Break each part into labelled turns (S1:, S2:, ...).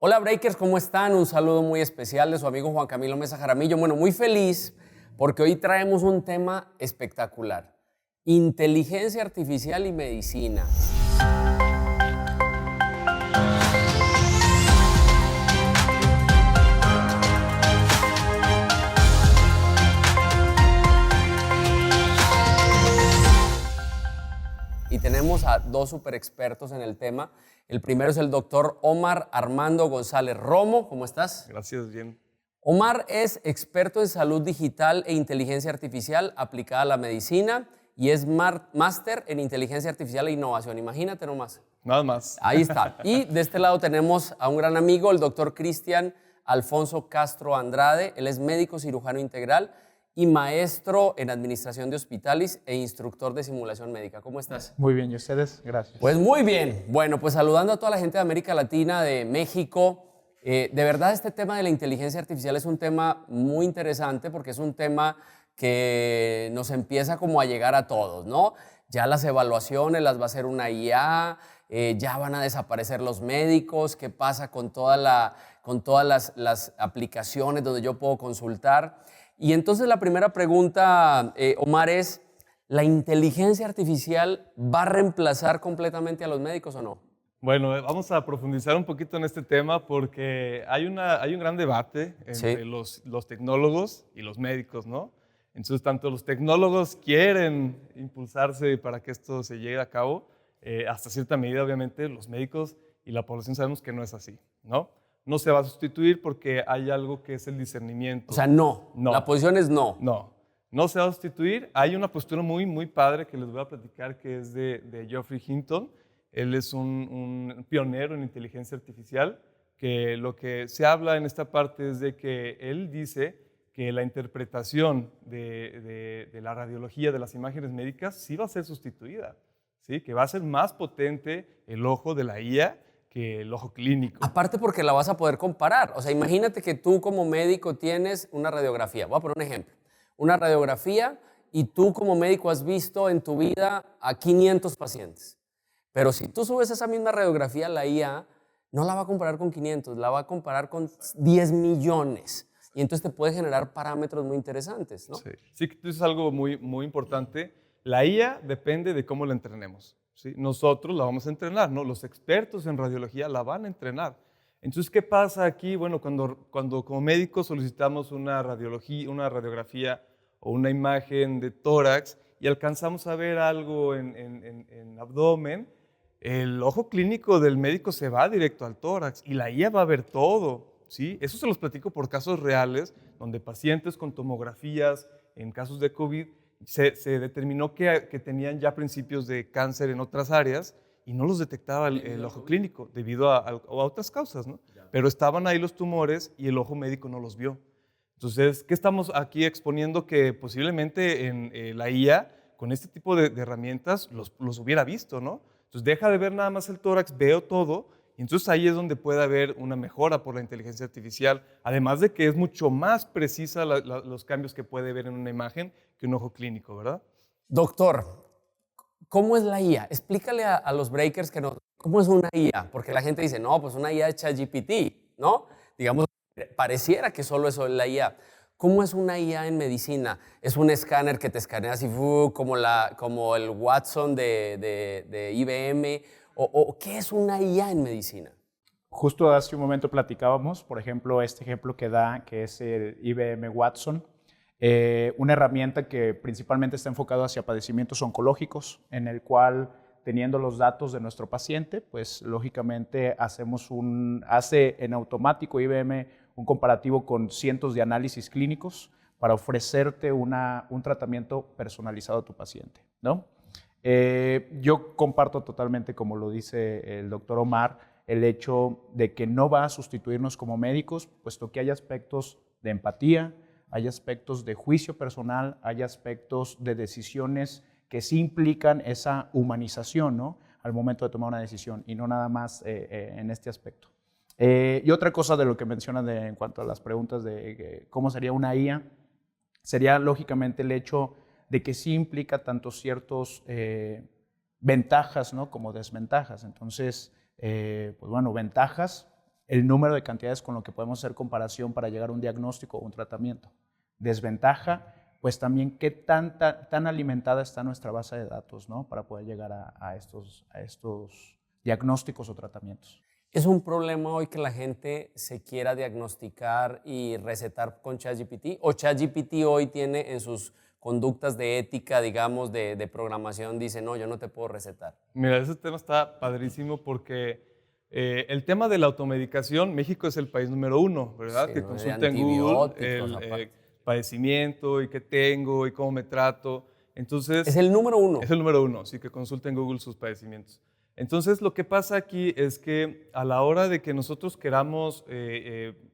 S1: Hola Breakers, ¿cómo están? Un saludo muy especial de su amigo Juan Camilo Mesa Jaramillo. Bueno, muy feliz porque hoy traemos un tema espectacular. Inteligencia artificial y medicina. Y tenemos a dos super expertos en el tema. El primero es el doctor Omar Armando González Romo. ¿Cómo estás?
S2: Gracias, bien.
S1: Omar es experto en salud digital e inteligencia artificial aplicada a la medicina y es máster en inteligencia artificial e innovación. Imagínate nomás.
S2: Nada más.
S1: Ahí está. Y de este lado tenemos a un gran amigo, el doctor Cristian Alfonso Castro Andrade. Él es médico cirujano integral y maestro en administración de hospitales e instructor de simulación médica. ¿Cómo estás?
S3: Muy bien, ¿y ustedes? Gracias.
S1: Pues muy bien. Bueno, pues saludando a toda la gente de América Latina, de México. De verdad este tema de la inteligencia artificial es un tema muy interesante porque es un tema que nos empieza como a llegar a todos, ¿no? Ya las evaluaciones las va a hacer una IA, ya van a desaparecer los médicos, ¿qué pasa con todas las aplicaciones donde yo puedo consultar? Y entonces la primera pregunta, Omar, es, ¿la inteligencia artificial va a reemplazar completamente a los médicos o no?
S2: Bueno, vamos a profundizar un poquito en este tema porque hay un gran debate entre los tecnólogos y los médicos, ¿no? Entonces, tanto los tecnólogos quieren impulsarse para que esto se llegue a cabo, hasta cierta medida, obviamente, los médicos y la población sabemos que no es así, ¿no? No se va a sustituir porque hay algo que es el discernimiento.
S1: O sea, no.
S2: No.
S1: La posición es no.
S2: No se va a sustituir. Hay una postura muy, muy padre que les voy a platicar que es de Geoffrey Hinton. Él es un pionero en inteligencia artificial, que lo que se habla en esta parte es de que él dice que la interpretación de la radiología, de las imágenes médicas, sí va a ser sustituida, ¿sí? Que va a ser más potente el ojo de la IA que el ojo clínico.
S1: Aparte porque la vas a poder comparar. O sea, imagínate que tú como médico tienes una radiografía. Voy a poner un ejemplo. Una radiografía y tú como médico has visto en tu vida a 500 pacientes. Pero si tú subes esa misma radiografía a la IA, no la va a comparar con 500, la va a comparar con 10 millones. Y entonces te puede generar parámetros muy interesantes, ¿no?
S2: Sí, que eso es algo muy, muy importante. La IA depende de cómo la entrenemos, ¿sí? Nosotros la vamos a entrenar, ¿no? Los expertos en radiología la van a entrenar. Entonces, ¿qué pasa aquí? Bueno, cuando como médicos solicitamos una radiografía o una imagen de tórax y alcanzamos a ver algo en abdomen, el ojo clínico del médico se va directo al tórax y la IA va a ver todo, ¿sí? Eso se los platico por casos reales, donde pacientes con tomografías, en casos de COVID, se determinó que tenían ya principios de cáncer en otras áreas y no los detectaba el ojo clínico debido a otras causas, ¿no? Pero estaban ahí los tumores y el ojo médico no los vio. Entonces, ¿qué estamos aquí exponiendo? Que posiblemente en la IA, con este tipo de herramientas, los hubiera visto, ¿no? Entonces, deja de ver nada más el tórax, veo todo, y entonces ahí es donde puede haber una mejora por la inteligencia artificial, además de que es mucho más precisa los cambios que puede ver en una imagen que un ojo clínico, ¿verdad?
S1: Doctor, ¿cómo es la IA? Explícale a los breakers que no, ¿cómo es una IA? Porque la gente dice, no, pues una IA es ChatGPT, ¿no? Digamos, pareciera que solo eso es la IA. ¿Cómo es una IA en medicina? ¿Es un escáner que te escanea así como el Watson de IBM? ¿O qué es una IA en medicina?
S3: Justo hace un momento platicábamos, por ejemplo, este ejemplo que da, que es el IBM Watson, una herramienta que principalmente está enfocada hacia padecimientos oncológicos, en el cual, teniendo los datos de nuestro paciente, pues lógicamente hace en automático IBM un comparativo con cientos de análisis clínicos para ofrecerte un tratamiento personalizado a tu paciente, ¿no? Yo comparto totalmente, como lo dice el doctor Omar, el hecho de que no va a sustituirnos como médicos, puesto que hay aspectos de empatía, hay aspectos de juicio personal, hay aspectos de decisiones que sí implican esa humanización, ¿no? Al momento de tomar una decisión y no nada más en este aspecto. Y otra cosa de lo que mencionan en cuanto a las preguntas de cómo sería una IA, sería lógicamente el hecho de que sí implica tanto ciertos ventajas, ¿no? Como desventajas. Entonces, pues bueno, ventajas, el número de cantidades con lo que podemos hacer comparación para llegar a un diagnóstico o un tratamiento. Desventaja, pues también qué tan alimentada está nuestra base de datos, ¿no? Para poder llegar a estos diagnósticos o tratamientos.
S1: ¿Es un problema hoy que la gente se quiera diagnosticar y recetar con ChatGPT? ¿O ChatGPT hoy tiene en sus conductas de ética, digamos, de programación, dice, no, yo no te puedo recetar?
S2: Mira, ese tema está padrísimo porque el tema de la automedicación, México es el país número 1, ¿verdad?
S1: Sí,
S2: que
S1: ¿no?
S2: consulta
S1: De
S2: en Google
S1: antibióticos,
S2: el
S1: aparte.
S2: padecimiento y qué tengo y cómo me trato. Entonces,
S1: Es el número 1.
S2: es el número 1, sí, que consulta en Google sus padecimientos. Entonces, lo que pasa aquí es que a la hora de que nosotros queramos,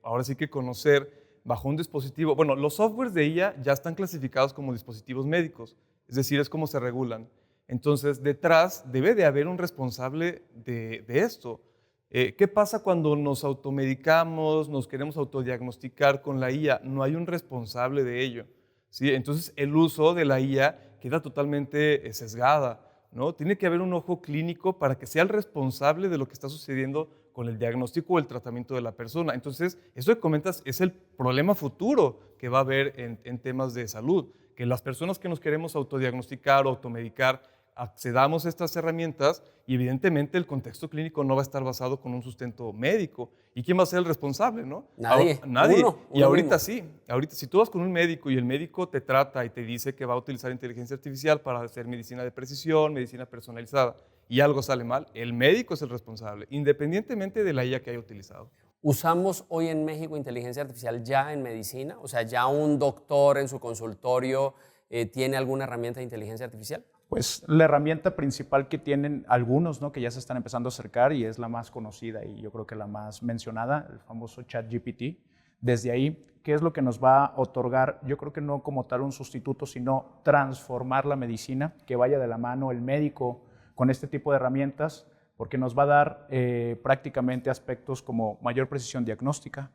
S2: ahora sí que conocer bajo un dispositivo, bueno, los softwares de IA ya están clasificados como dispositivos médicos, es decir, es como se regulan. Entonces, detrás debe de haber un responsable de esto. ¿Qué pasa cuando nos automedicamos, nos queremos autodiagnosticar con la IA? No hay un responsable de ello, ¿sí? Entonces, el uso de la IA queda totalmente sesgada, ¿no? Tiene que haber un ojo clínico para que sea el responsable de lo que está sucediendo con el diagnóstico o el tratamiento de la persona. Entonces, eso que comentas es el problema futuro que va a haber en temas de salud, que las personas que nos queremos autodiagnosticar o automedicar accedamos a estas herramientas y evidentemente el contexto clínico no va a estar basado con un sustento médico. ¿Y quién va a ser el responsable, no?
S1: Nadie.
S2: Nadie. Y
S1: Uno
S2: ahorita
S1: mismo.
S2: sí. Ahorita, si tú vas con un médico y el médico te trata y te dice que va a utilizar inteligencia artificial para hacer medicina de precisión, medicina personalizada, y algo sale mal, el médico es el responsable, independientemente de la IA que haya utilizado.
S1: ¿Usamos hoy en México inteligencia artificial ya en medicina? O sea, ¿ya un doctor en su consultorio tiene alguna herramienta de inteligencia artificial?
S3: Pues la herramienta principal que tienen algunos, ¿no? Que ya se están empezando a acercar y es la más conocida y yo creo que la más mencionada, el famoso ChatGPT. Desde ahí, ¿qué es lo que nos va a otorgar? Yo creo que no como tal un sustituto, sino transformar la medicina, que vaya de la mano el médico con este tipo de herramientas, porque nos va a dar prácticamente aspectos como mayor precisión diagnóstica,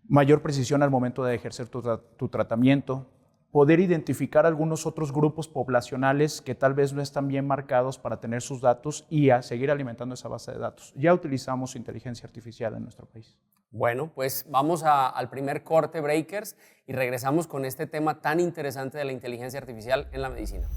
S3: mayor precisión al momento de ejercer tu tratamiento, poder identificar algunos otros grupos poblacionales que tal vez no están bien marcados para tener sus datos y a seguir alimentando esa base de datos. Ya utilizamos inteligencia artificial en nuestro país.
S1: Bueno, pues vamos al primer corte, Breakers, y regresamos con este tema tan interesante de la inteligencia artificial en la medicina.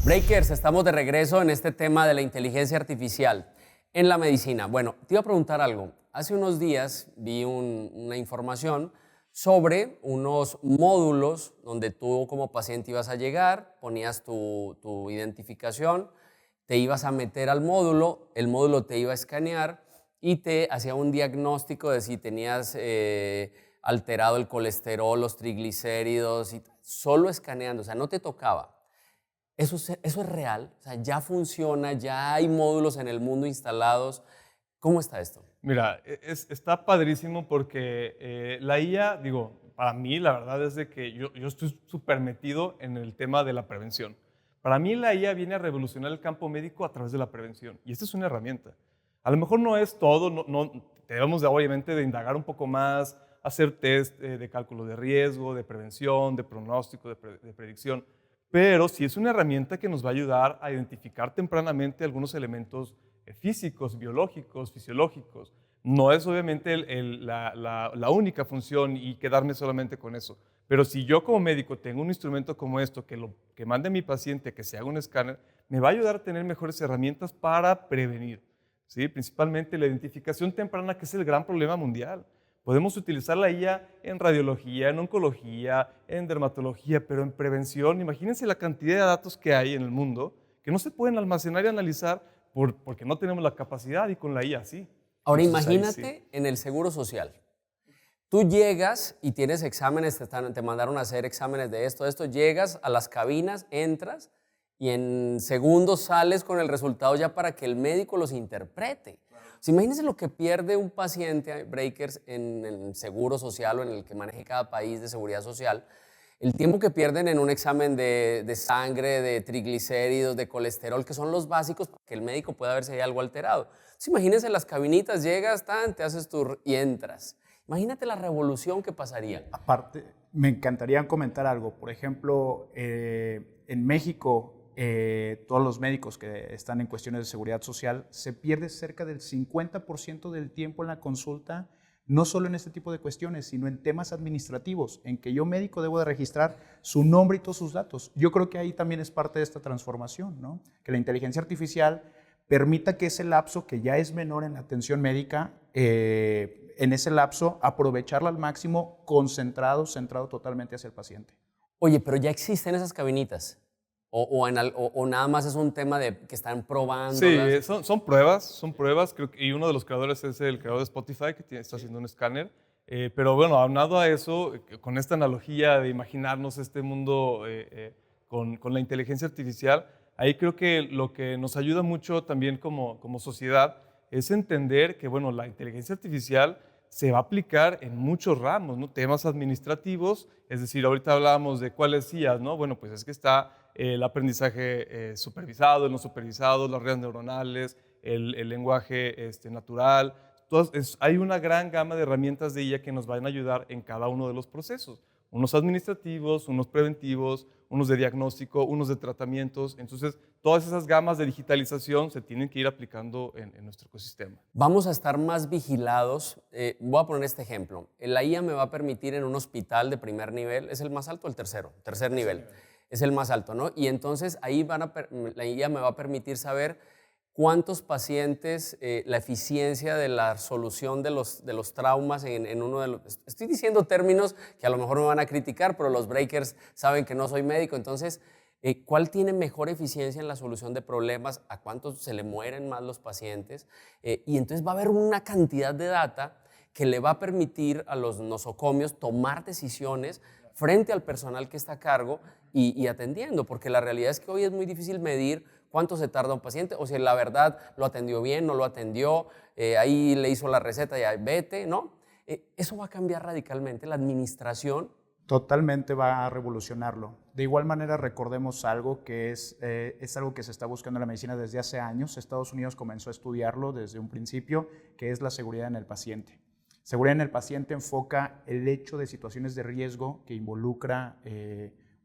S1: Breakers, estamos de regreso en este tema de la inteligencia artificial en la medicina. Bueno, te iba a preguntar algo. Hace unos días vi una información sobre unos módulos donde tú como paciente ibas a llegar, ponías tu identificación, te ibas a meter al módulo, el módulo te iba a escanear y te hacía un diagnóstico de si tenías alterado el colesterol, los triglicéridos, y solo escaneando, o sea, no te tocaba. ¿Eso es real? O sea, ¿ya funciona? ¿Ya hay módulos en el mundo instalados? ¿Cómo está esto?
S2: Mira, está padrísimo porque la IA, digo, para mí la verdad es de que yo estoy súper metido en el tema de la prevención. Para mí la IA viene a revolucionar el campo médico a través de la prevención y esta es una herramienta. A lo mejor no es todo, debemos obviamente de indagar un poco más, hacer test de cálculo de riesgo, de prevención, de pronóstico, de predicción, pero sí es una herramienta que nos va a ayudar a identificar tempranamente algunos elementos físicos, biológicos, fisiológicos. No es obviamente la única función y quedarme solamente con eso. Pero si yo como médico tengo un instrumento como esto, que mande a mi paciente que se haga un escáner, me va a ayudar a tener mejores herramientas para prevenir, ¿sí? Principalmente la identificación temprana, que es el gran problema mundial. Podemos utilizar la IA en radiología, en oncología, en dermatología, pero en prevención, imagínense la cantidad de datos que hay en el mundo que no se pueden almacenar y analizar porque no tenemos la capacidad y con la IA sí.
S1: Ahora
S2: Entonces,
S1: imagínate en el Seguro Social. Tú llegas y tienes exámenes, te mandaron a hacer exámenes de esto, llegas a las cabinas, entras y en segundos sales con el resultado ya para que el médico los interprete. O sea, imagínense lo que pierde un paciente, Breakers, en el Seguro Social o en el que maneje cada país de seguridad social, el tiempo que pierden en un examen de sangre, de triglicéridos, de colesterol, que son los básicos para que el médico pueda ver si hay algo alterado. Entonces, imagínense las cabinitas, llegas, te haces y entras. Imagínate la revolución que pasaría.
S3: Aparte, Me encantaría comentar algo. Por ejemplo, en México, todos los médicos que están en cuestiones de seguridad social, se pierde cerca del 50% del tiempo en la consulta, no solo en este tipo de cuestiones, sino en temas administrativos, en que yo médico debo de registrar su nombre y todos sus datos. Yo creo que ahí también es parte de esta transformación, ¿no? Que la inteligencia artificial permita que ese lapso, que ya es menor en la atención médica, en ese lapso aprovecharlo al máximo, centrado totalmente hacia el paciente.
S1: Oye, pero ya existen esas cabinitas. O nada más es un tema de que están probando.
S2: Sí, son pruebas. Creo que, y uno de los creadores es el creador de Spotify, que está haciendo un escáner. Pero bueno, aunado a eso, con esta analogía de imaginarnos este mundo con la inteligencia artificial, ahí creo que lo que nos ayuda mucho también como sociedad es entender que, bueno, la inteligencia artificial se va a aplicar en muchos ramos, ¿no? Temas administrativos, es decir, ahorita hablábamos de cuáles IAs, ¿no? Bueno, pues es que está el aprendizaje supervisado, el no supervisado, las redes neuronales, el lenguaje natural. Hay una gran gama de herramientas de IA que nos van a ayudar en cada uno de los procesos. Unos administrativos, unos preventivos, unos de diagnóstico, unos de tratamientos. Entonces, todas esas gamas de digitalización se tienen que ir aplicando en nuestro ecosistema.
S1: Vamos a estar más vigilados. Voy a poner este ejemplo. La IA me va a permitir en un hospital de primer nivel, ¿es el más alto o el tercero? Tercer nivel. Es el más alto, ¿no? Y entonces ahí la IA me va a permitir saber cuántos pacientes, la eficiencia de la solución de los traumas en uno de los... Estoy diciendo términos que a lo mejor me van a criticar, pero los breakers saben que no soy médico. Entonces, ¿cuál tiene mejor eficiencia en la solución de problemas? ¿A cuántos se le mueren más los pacientes? Y entonces va a haber una cantidad de data que le va a permitir a los nosocomios tomar decisiones frente al personal que está a cargo y atendiendo, porque la realidad es que hoy es muy difícil medir cuánto se tarda un paciente o si la verdad lo atendió bien, no lo atendió, ahí le hizo la receta y ahí vete, ¿no? Eso va a cambiar radicalmente la administración.
S3: Totalmente va a revolucionarlo. De igual manera, recordemos algo que es algo que se está buscando en la medicina desde hace años. Estados Unidos comenzó a estudiarlo desde un principio, que es la seguridad en el paciente. Seguridad en el paciente enfoca el hecho de situaciones de riesgo que involucra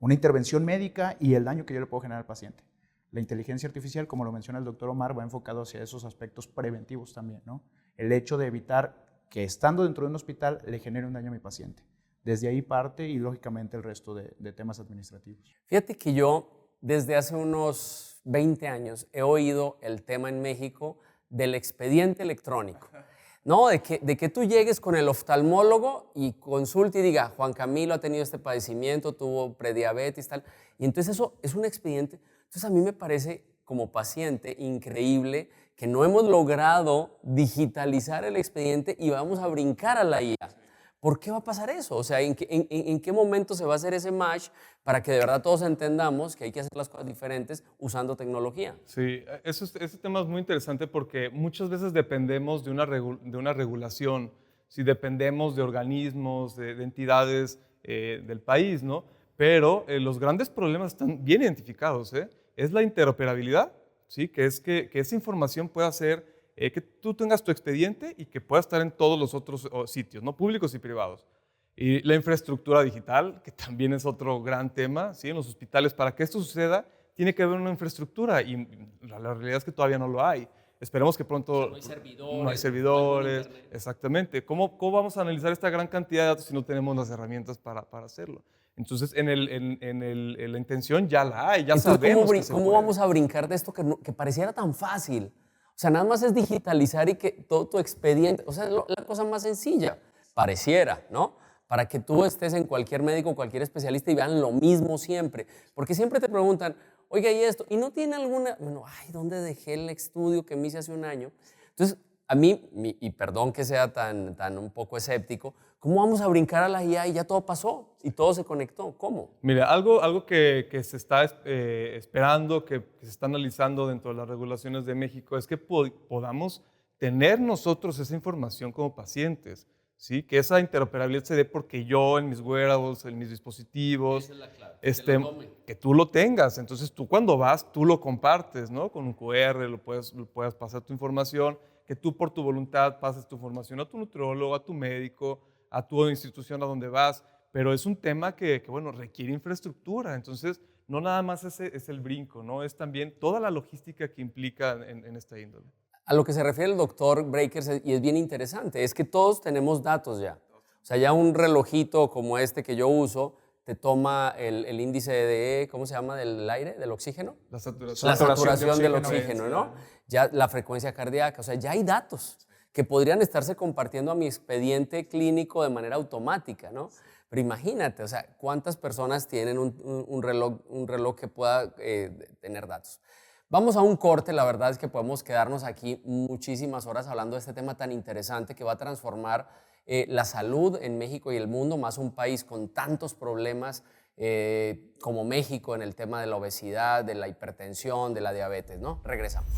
S3: una intervención médica y el daño que yo le puedo generar al paciente. La inteligencia artificial, como lo menciona el doctor Omar, va enfocado hacia esos aspectos preventivos también, ¿no? El hecho de evitar que estando dentro de un hospital le genere un daño a mi paciente. Desde ahí parte y lógicamente el resto de temas administrativos.
S1: Fíjate que yo desde hace unos 20 años he oído el tema en México del expediente electrónico. No, de que tú llegues con el oftalmólogo y consulte y diga, Juan Camilo ha tenido este padecimiento, tuvo prediabetes, tal. Y entonces eso es un expediente. Entonces a mí me parece como paciente increíble que no hemos logrado digitalizar el expediente y vamos a brincar a la IA. ¿Por qué va a pasar eso? O sea, ¿en qué momento se va a hacer ese match para que de verdad todos entendamos que hay que hacer las cosas diferentes usando tecnología?
S2: Sí, ese tema es muy interesante porque muchas veces dependemos de una regulación, si dependemos de organismos, de entidades del país, ¿no? Pero los grandes problemas están bien identificados, ¿eh? Es la interoperabilidad, ¿sí? Que es que esa información pueda ser que tú tengas tu expediente y que pueda estar en todos los otros sitios, ¿no? Públicos y privados. Y la infraestructura digital, que también es otro gran tema, ¿sí? En los hospitales, para que esto suceda, tiene que haber una infraestructura y la realidad es que todavía no lo hay. Esperemos que pronto...
S1: O sea, no hay servidores.
S2: No hay servidores, exactamente. ¿Cómo vamos a analizar esta gran cantidad de datos si no tenemos las herramientas para hacerlo? Entonces, en la intención ya la hay, ya
S1: Entonces,
S2: sabemos
S1: ¿cómo vamos a brincar de esto que pareciera tan fácil? O sea, nada más es digitalizar y que todo tu expediente, o sea, es la cosa más sencilla, pareciera, ¿no? Para que tú estés en cualquier médico, cualquier especialista y vean lo mismo siempre. Porque siempre te preguntan, oiga, ¿y esto? ¿Y no tiene alguna? Bueno, ay, ¿dónde dejé el estudio que me hice hace un año? Entonces, a mí, y perdón que sea tan un poco escéptico, ¿cómo vamos a brincar a la IA y ya todo pasó y todo se conectó? ¿Cómo?
S2: Mira, algo que se está esperando, que se está analizando dentro de las regulaciones de México, es que podamos tener nosotros esa información como pacientes, ¿sí? Que esa interoperabilidad se dé porque yo en mis wearables, en mis dispositivos,
S1: Esa es la clave,
S2: que tú lo tengas. Entonces tú cuando vas, tú lo compartes, ¿no? Con un QR lo puedes pasar tu información, que tú por tu voluntad pases tu información a tu nutriólogo, a tu médico, a tu institución a donde vas, pero es un tema que bueno, requiere infraestructura. Entonces, no nada más es el brinco, ¿no? Es también toda la logística que implica en esta índole.
S1: A lo que se refiere el doctor Breakers, y es bien interesante, es que todos tenemos datos ya. O sea, ya un relojito como este que yo uso te toma el índice de, ¿cómo se llama?, del aire, del oxígeno.
S2: La saturación.
S1: La saturación del
S3: oxígeno,
S1: oxígeno, ¿no? Ya la frecuencia cardíaca, o sea, ya hay datos que podrían estarse compartiendo a mi expediente clínico de manera automática, ¿no? Pero imagínate, o sea, cuántas personas tienen un reloj que pueda tener datos. Vamos a un corte, la verdad es que podemos quedarnos aquí muchísimas horas hablando de este tema tan interesante que va a transformar la salud en México y el mundo, más un país con tantos problemas como México en el tema de la obesidad, de la hipertensión, de la diabetes, ¿no? Regresamos.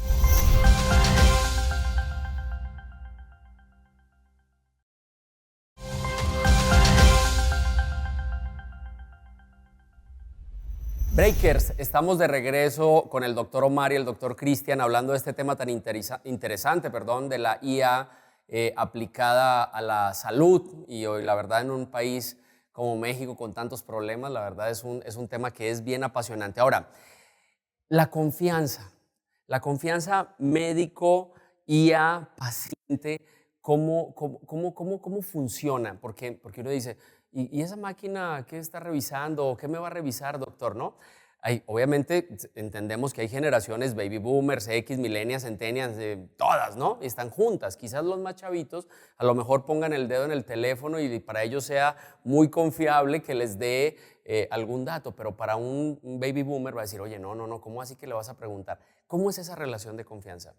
S1: Breakers, estamos de regreso con el doctor Omar y el doctor Cristian hablando de este tema tan interesante, de la IA aplicada a la salud y hoy, la verdad, en un país como México con tantos problemas, la verdad es un tema que es bien apasionante. Ahora, la confianza médico, IA, paciente, ¿cómo funciona? Porque uno dice, ¿y esa máquina qué está revisando? ¿O qué me va a revisar, doctor? ¿No? Obviamente entendemos que hay generaciones, baby boomers, X, millennials, centennials, todas, ¿no? Y están juntas. Quizás los más chavitos a lo mejor pongan el dedo en el teléfono y para ellos sea muy confiable que les dé algún dato, pero para un baby boomer va a decir, oye, no, ¿cómo así que le vas a preguntar? ¿Cómo es esa relación de confianza?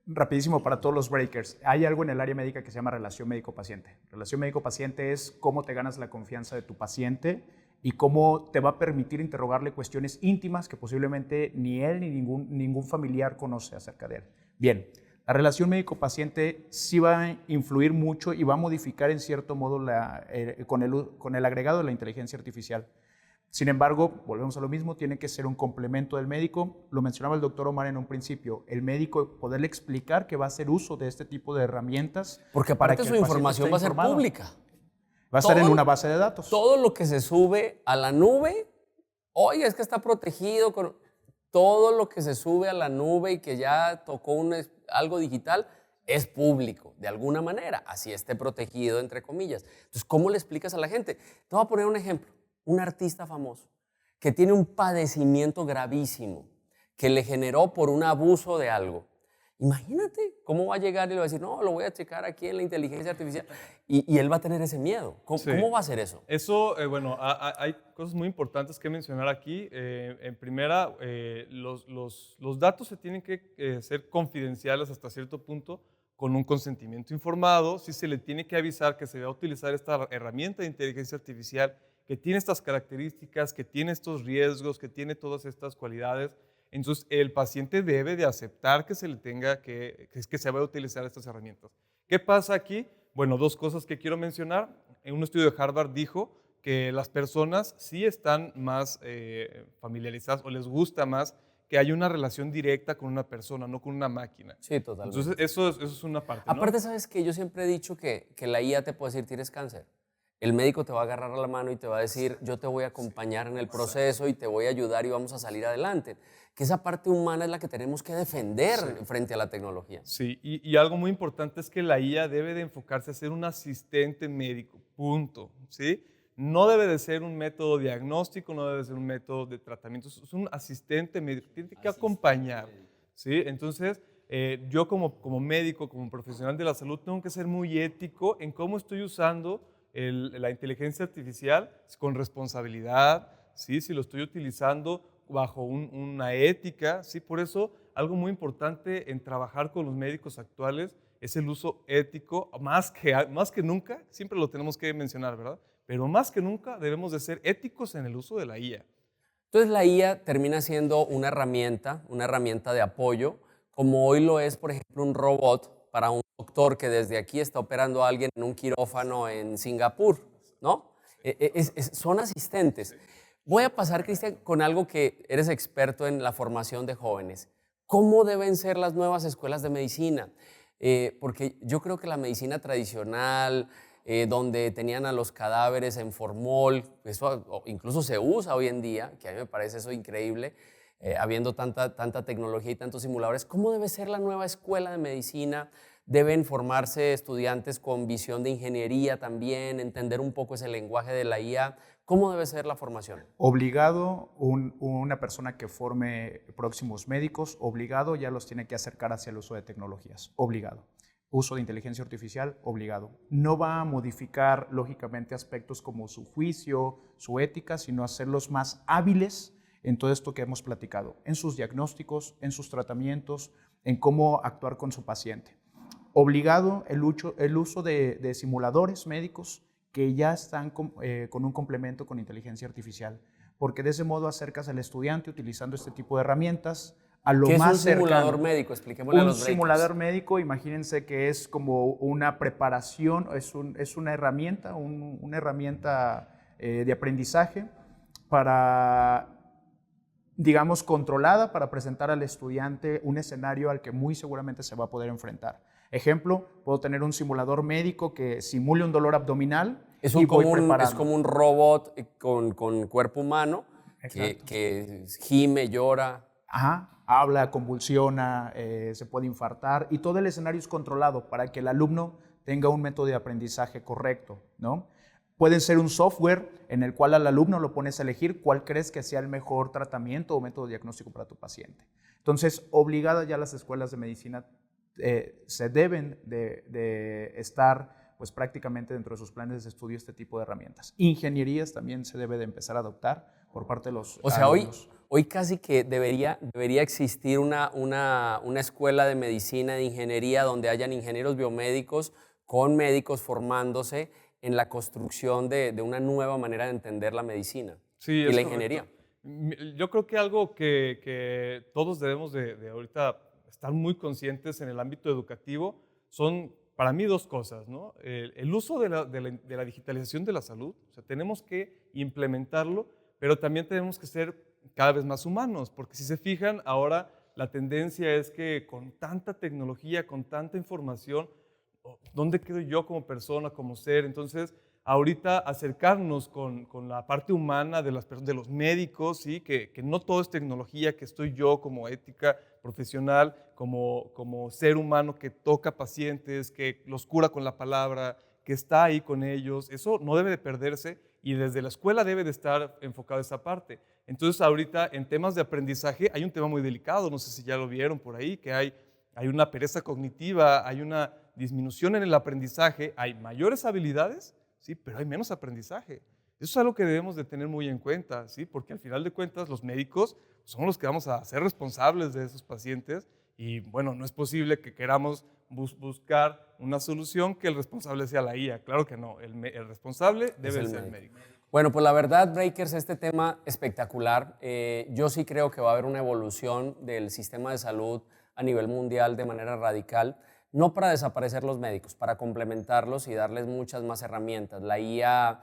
S3: Rapidísimo para todos los breakers. Hay algo en el área médica que se llama relación médico-paciente. Relación médico-paciente es cómo te ganas la confianza de tu paciente y cómo te va a permitir interrogarle cuestiones íntimas que posiblemente ni él ni ningún familiar conoce acerca de él. Bien, la relación médico-paciente sí va a influir mucho y va a modificar en cierto modo con el agregado de la inteligencia artificial. Sin embargo, volvemos a lo mismo, tiene que ser un complemento del médico. Lo mencionaba el doctor Omar en un principio, el médico poderle explicar que va a hacer uso de este tipo de herramientas.
S1: Porque aparte su información va a ser pública.
S3: Va a estar en una base de datos.
S1: Todo lo que se sube a la nube, oye, es que está protegido. Todo lo que se sube a la nube y que ya tocó algo digital es público, de alguna manera, así esté protegido, entre comillas. Entonces, ¿cómo le explicas a la gente? Te voy a poner un ejemplo. Un artista famoso que tiene un padecimiento gravísimo que le generó por un abuso de algo. Imagínate cómo va a llegar y le va a decir, no, lo voy a checar aquí en la inteligencia artificial. Y él va a tener ese miedo. ¿Cómo va a hacer eso?
S2: Eso, bueno, hay cosas muy importantes que mencionar aquí. En primera, los datos se tienen que ser confidenciales hasta cierto punto con un consentimiento informado. Sí se le tiene que avisar que se va a utilizar esta herramienta de inteligencia artificial que tiene estas características, que tiene estos riesgos, que tiene todas estas cualidades. Entonces, el paciente debe de aceptar que se le tenga que se va a utilizar estas herramientas. ¿Qué pasa aquí? Bueno, dos cosas que quiero mencionar. En un estudio de Harvard dijo que las personas sí están más familiarizadas o les gusta más que haya una relación directa con una persona, no con una máquina.
S1: Sí, totalmente.
S2: Entonces, eso es una parte, ¿no?
S1: Aparte, ¿sabes qué? Yo siempre he dicho que la IA te puede decir, tienes cáncer. El médico te va a agarrar la mano y te va a decir, yo te voy a acompañar en el proceso y te voy a ayudar y vamos a salir adelante. Que esa parte humana es la que tenemos que defender frente a la tecnología.
S2: Sí, y algo muy importante es que la IA debe de enfocarse a ser un asistente médico, punto, ¿sí? No debe de ser un método diagnóstico, no debe de ser un método de tratamiento, es un asistente médico, tiene que acompañar, ¿sí? Entonces, yo como médico, como profesional de la salud, tengo que ser muy ético en cómo estoy usando la inteligencia artificial con responsabilidad, ¿sí? Si lo estoy utilizando bajo una ética, ¿sí? Por eso, algo muy importante en trabajar con los médicos actuales es el uso ético, más que nunca, siempre lo tenemos que mencionar, ¿verdad? Pero más que nunca debemos de ser éticos en el uso de la IA.
S1: Entonces la IA termina siendo una herramienta de apoyo, como hoy lo es, por ejemplo, un robot para un doctor que desde aquí está operando a alguien en un quirófano en Singapur, ¿no? Son asistentes. Voy a pasar, Cristian, con algo que eres experto en la formación de jóvenes. ¿Cómo deben ser las nuevas escuelas de medicina? Porque yo creo que la medicina tradicional, donde tenían a los cadáveres en formol. Eso incluso se usa hoy en día, que a mí me parece eso increíble, habiendo tanta tecnología y tantos simuladores. ¿Cómo debe ser la nueva escuela de medicina? Deben formarse estudiantes con visión de ingeniería también, entender un poco ese lenguaje de la IA. ¿Cómo debe ser la formación?
S3: Obligado, una persona que forme próximos médicos, obligado ya los tiene que acercar hacia el uso de tecnologías, obligado. Uso de inteligencia artificial, obligado. No va a modificar, lógicamente, aspectos como su juicio, su ética, sino hacerlos más hábiles en todo esto que hemos platicado, en sus diagnósticos, en sus tratamientos, en cómo actuar con su paciente. Obligado el uso de simuladores médicos que ya están con un complemento con inteligencia artificial, porque de ese modo acercas al estudiante utilizando este tipo de herramientas a lo
S1: ¿Qué
S3: más
S1: es un simulador
S3: cercano.
S1: médico? Expliquémosle a los
S3: Un
S1: breakers.
S3: simulador médico, imagínense que es como una preparación, es una herramienta, una herramienta de aprendizaje para, digamos, controlada para presentar al estudiante un escenario al que muy seguramente se va a poder enfrentar. Ejemplo, puedo tener un simulador médico que simule un dolor abdominal
S1: Es
S3: y voy
S1: como
S3: preparando.
S1: un robot con cuerpo humano
S3: Exacto.
S1: que gime, llora.
S3: Ajá, habla, convulsiona, se puede infartar y todo el escenario es controlado para que el alumno tenga un método de aprendizaje correcto, ¿no? Puede ser un software en el cual al alumno lo pones a elegir cuál crees que sea el mejor tratamiento o método diagnóstico para tu paciente. Entonces, obligadas ya las escuelas de medicina se deben de estar pues prácticamente dentro de sus planes de estudio este tipo de herramientas. Ingenierías también se debe de empezar a adoptar por parte de los
S1: O sea,
S3: alumnos.
S1: hoy casi que debería existir una escuela de medicina, de ingeniería, donde hayan ingenieros biomédicos con médicos formándose en la construcción de una nueva manera de entender la medicina
S2: Sí,
S1: y
S2: es
S1: la
S2: correcto.
S1: ingeniería.
S2: Yo creo que algo que todos debemos de ahorita estar muy conscientes en el ámbito educativo son, para mí, dos cosas, ¿no? El uso de la digitalización de la salud, o sea, tenemos que implementarlo, pero también tenemos que ser cada vez más humanos, porque si se fijan, ahora la tendencia es que con tanta tecnología, con tanta información, ¿dónde quedo yo como persona, como ser? Entonces, ahorita acercarnos con la parte humana de los médicos, ¿sí? Que no todo es tecnología, que estoy yo como ética profesional, como ser humano que toca pacientes, que los cura con la palabra, que está ahí con ellos. Eso no debe de perderse y desde la escuela debe de estar enfocada esa parte. Entonces, ahorita en temas de aprendizaje hay un tema muy delicado, no sé si ya lo vieron por ahí, que hay una pereza cognitiva, hay una disminución en el aprendizaje, hay mayores habilidades, sí, pero hay menos aprendizaje. Eso es algo que debemos de tener muy en cuenta, ¿sí? Porque al final de cuentas los médicos son los que vamos a ser responsables de esos pacientes y bueno, no es posible que queramos buscar una solución que el responsable sea la IA. Claro que no, el responsable debe ser el médico.
S1: Bueno, pues la verdad, Breakers, este tema espectacular. Yo sí creo que va a haber una evolución del sistema de salud a nivel mundial de manera radical, no para desaparecer los médicos, para complementarlos y darles muchas más herramientas. La IA,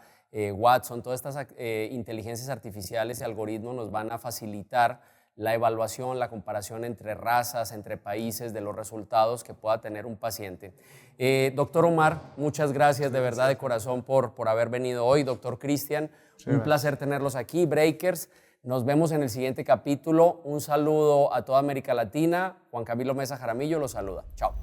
S1: Watson, todas estas inteligencias artificiales y algoritmos nos van a facilitar la evaluación, la comparación entre razas, entre países, de los resultados que pueda tener un paciente. Doctor Omar, muchas gracias de verdad de corazón por haber venido hoy. Doctor Cristian, un placer tenerlos aquí. Breakers, nos vemos en el siguiente capítulo. Un saludo a toda América Latina. Juan Camilo Mesa Jaramillo los saluda. Chao.